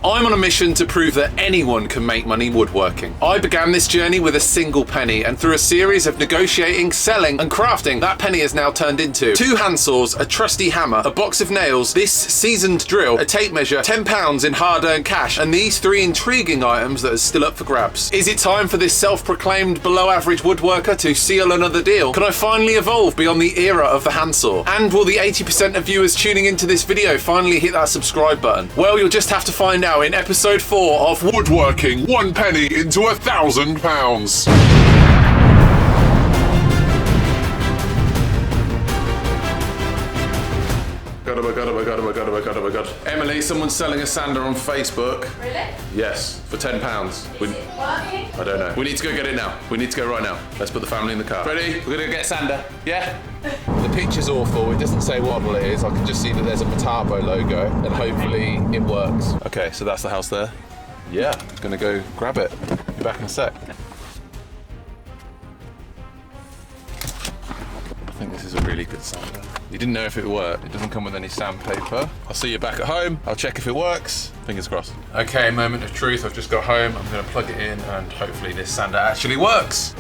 I'm on a mission to prove that anyone can make money woodworking. I began this journey with a single penny, and through a series of negotiating, selling and crafting, that penny has now turned into 2 hand saws, a trusty hammer, a box of nails, this seasoned drill, a tape measure, £10 in hard-earned cash, and these 3 intriguing items that are still up for grabs. Is it time for this self-proclaimed below-average woodworker to seal another deal? Can I finally evolve beyond the era of the handsaw? And will the 80% of viewers tuning into this video finally hit that subscribe button? Well, you'll just have to find out in episode 4 of Woodworking 1 penny into £1,000. Oh my god. Emily, someone's selling a sander on Facebook. Really? Yes, for £10. Is it working? I don't know. We need to go get it now. We need to go right now. Let's put the family in the car. Ready? We're gonna get sander. Yeah? The picture's awful. It doesn't say what model it is. I can just see that there's a Metabo logo, and hopefully it works. Okay, so that's the house there. Yeah, gonna go grab it. Be back in a sec. I think this is a really good sander. You didn't know if it worked. It doesn't come with any sandpaper. I'll see you back at home. I'll check if it works. Fingers crossed. Okay, moment of truth. I've just got home. I'm gonna plug it in and hopefully this sander actually works.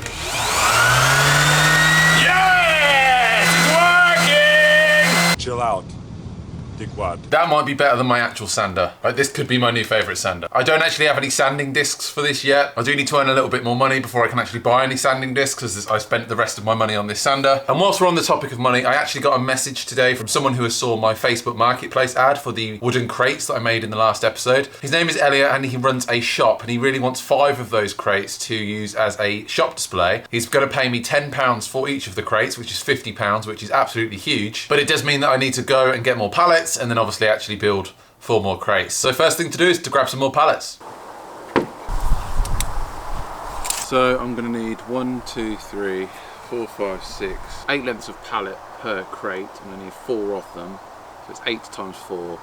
Yes! It's working! Chill out. Dickwad. That might be better than my actual sander. Like, this could be my new favourite sander. I don't actually have any sanding discs for this yet. I do need to earn a little bit more money before I can actually buy any sanding discs, because I spent the rest of my money on this sander. And whilst we're on the topic of money, I actually got a message today from someone who saw my Facebook Marketplace ad for the wooden crates that I made in the last episode. His name is Elliot and he runs a shop, and he really wants 5 of those crates to use as a shop display. He's going to pay me £10 for each of the crates, which is £50, which is absolutely huge. But it does mean that I need to go and get more pallets and then obviously actually build 4 more crates. So first thing to do is to grab some more pallets. So I'm gonna need 1, 2, 3, 4, 5, 6, 8 lengths of pallet per crate. I'm gonna need 4 of them. So it's 8 times 4.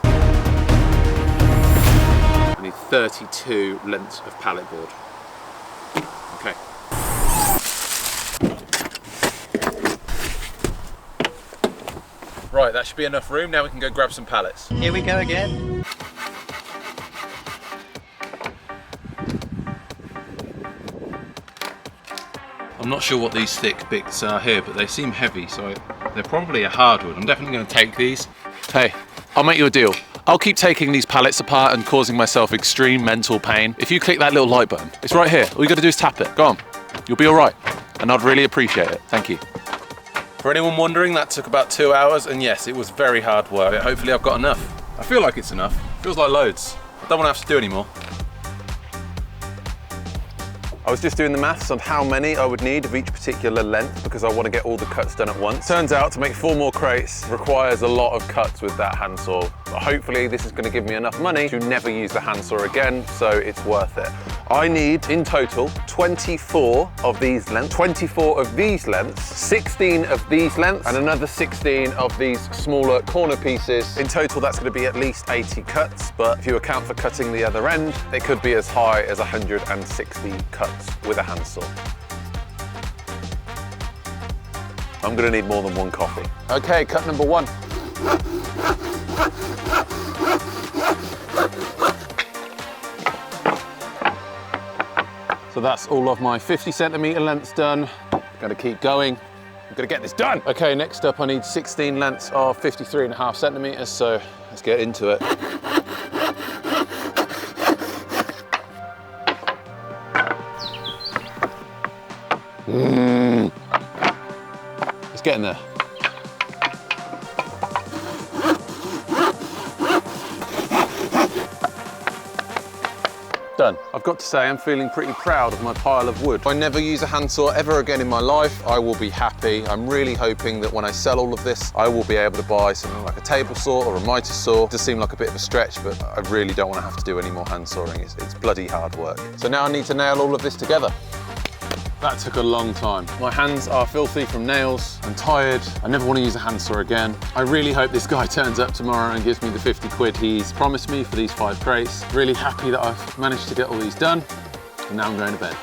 I need 32 lengths of pallet board. Okay. Right, that should be enough room. Now we can go grab some pallets. Here we go again. I'm not sure what these thick bits are here, but they seem heavy, so they're probably a hardwood. I'm definitely going to take these. Hey, I'll make you a deal. I'll keep taking these pallets apart and causing myself extreme mental pain. If you click that little like button, it's right here. All you got to do is tap it. Go on. You'll be all right. And I'd really appreciate it. Thank you. For anyone wondering, that took about 2 hours, and yes, it was very hard work. Hopefully I've got enough. I feel like it's enough. Feels like loads. I don't want to have to do any more. I was just doing the maths on how many I would need of each particular length, because I want to get all the cuts done at once. Turns out to make 4 more crates requires a lot of cuts with that handsaw. But hopefully this is going to give me enough money to never use the handsaw again, so it's worth it. I need, in total, 24 of these lengths, 24 of these lengths, 16 of these lengths, and another 16 of these smaller corner pieces. In total, that's going to be at least 80 cuts, but if you account for cutting the other end, it could be as high as 160 cuts with a handsaw. I'm going to need more than 1 coffee. Okay, cut number 1. So that's all of my 50cm lengths done. Gotta keep going. I'm gonna get this done. Okay, next up I need 16 lengths of 53.5cm, so let's get into it. Let's get in there. Done. I've got to say, I'm feeling pretty proud of my pile of wood. If I never use a handsaw ever again in my life, I will be happy. I'm really hoping that when I sell all of this, I will be able to buy something like a table saw or a mitre saw. It does seem like a bit of a stretch, but I really don't want to have to do any more hand sawing. It's bloody hard work. So now I need to nail all of this together. That took a long time. My hands are filthy from nails. I'm tired. I never want to use a handsaw again. I really hope this guy turns up tomorrow and gives me the 50 quid he's promised me for these 5 crates. Really happy that I've managed to get all these done. And now I'm going to bed.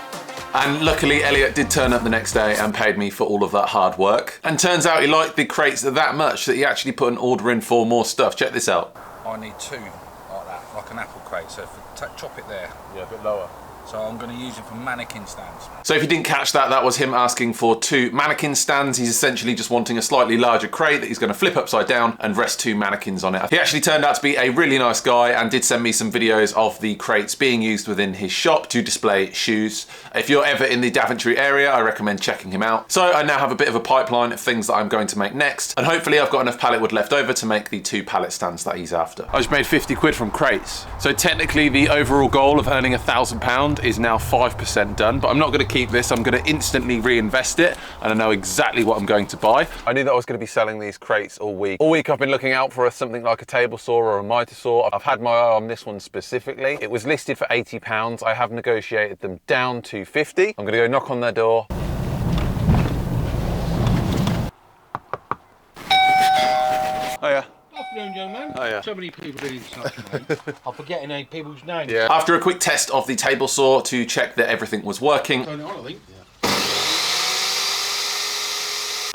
And luckily, Elliot did turn up the next day and paid me for all of that hard work. And turns out he liked the crates that much that he actually put an order in for more stuff. Check this out. I need 2 like that, like an apple crate so chop it there. Yeah, a bit lower. So I'm going to use it for mannequin stands. So if you didn't catch that, that was him asking for 2 mannequin stands. He's essentially just wanting a slightly larger crate that he's going to flip upside down and rest 2 mannequins on it. He actually turned out to be a really nice guy and did send me some videos of the crates being used within his shop to display shoes. If you're ever in the Daventry area, I recommend checking him out. So I now have a bit of a pipeline of things that I'm going to make next, and hopefully I've got enough pallet wood left over to make the 2 pallet stands that he's after. I just made 50 quid from crates. So technically the overall goal of earning £1,000 is now 5% done, but I'm not going to keep this. I'm going to instantly reinvest it, and I know exactly what I'm going to buy. I knew that I was going to be selling these crates all week. All week I've been looking out for something like a table saw or a mitre saw. I've had my eye on this one specifically. It was listed for £80. I have negotiated them down to 50. I'm going to go knock on their door. Oh yeah. Afternoon, young man. Oh, yeah. So many people doing stuff, mate. I'm forgetting people's names. Yeah. After a quick test of the table saw to check that everything was working, Turn it on, I think.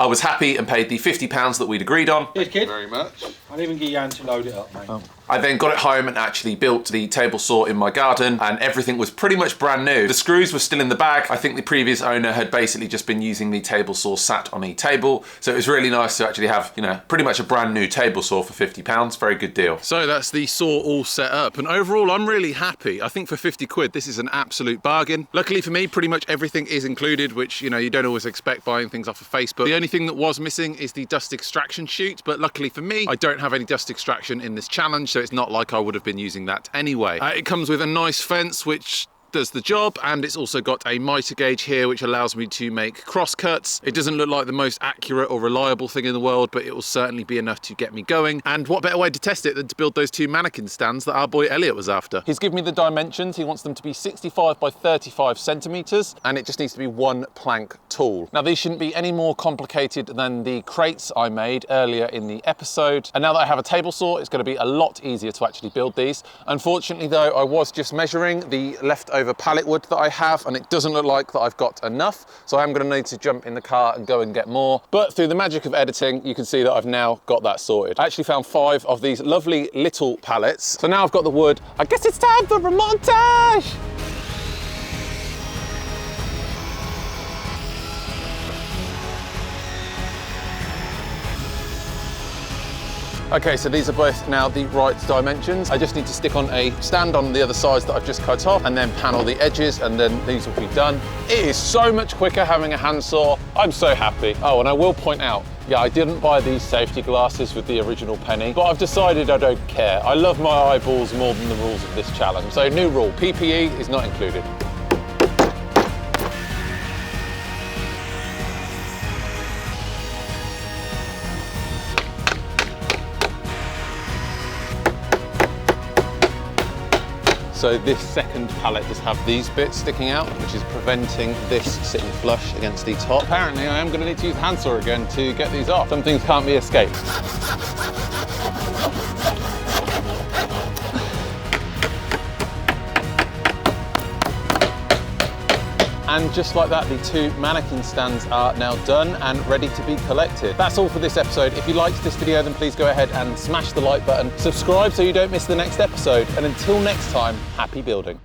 I was happy and paid the £50 that we'd agreed on. Cheers, kid. Very much. I'll even get you hand to load it up, mate. Oh. I then got it home and actually built the table saw in my garden, and everything was pretty much brand new. The screws were still in the bag. I think the previous owner had basically just been using the table saw sat on a table. So it was really nice to actually have, you know, pretty much a brand new table saw for £50. Very good deal. So that's the saw all set up, and overall I'm really happy. I think for 50 quid, this is an absolute bargain. Luckily for me, pretty much everything is included, which, you know, you don't always expect buying things off of Facebook. The only thing that was missing is the dust extraction chute, but luckily for me, I don't have any dust extraction in this challenge, so it's not like I would have been using that anyway. It comes with a nice fence, which does the job, and it's also got a mitre gauge here which allows me to make cross cuts. It doesn't look like the most accurate or reliable thing in the world, but it will certainly be enough to get me going. And what better way to test it than to build those 2 mannequin stands that our boy Elliot was after. He's given me the dimensions. He wants them to be 65 by 35 centimetres, and it just needs to be 1 plank tall. Now these shouldn't be any more complicated than the crates I made earlier in the episode, and now that I have a table saw, it's going to be a lot easier to actually build these. Unfortunately though, I was just measuring the leftover pallet wood that I have, and it doesn't look like that I've got enough, so I'm going to need to jump in the car and go and get more. But through the magic of editing, you can see that I've now got that sorted. I actually found 5 of these lovely little pallets, so now I've got the wood. I guess it's time for a montage! Okay, so these are both now the right dimensions. I just need to stick on a stand on the other sides that I've just cut off, and then panel the edges, and then these will be done. It is so much quicker having a handsaw. I'm so happy. Oh, and I will point out, yeah, I didn't buy these safety glasses with the original penny, but I've decided I don't care. I love my eyeballs more than the rules of this challenge. So new rule, PPE is not included. So this second pallet does have these bits sticking out, which is preventing this sitting flush against the top. Apparently I am going to need to use the handsaw again to get these off. Some things can't be escaped. And just like that, the 2 mannequin stands are now done and ready to be collected. That's all for this episode. If you liked this video, then please go ahead and smash the like button. Subscribe so you don't miss the next episode. And until next time, happy building.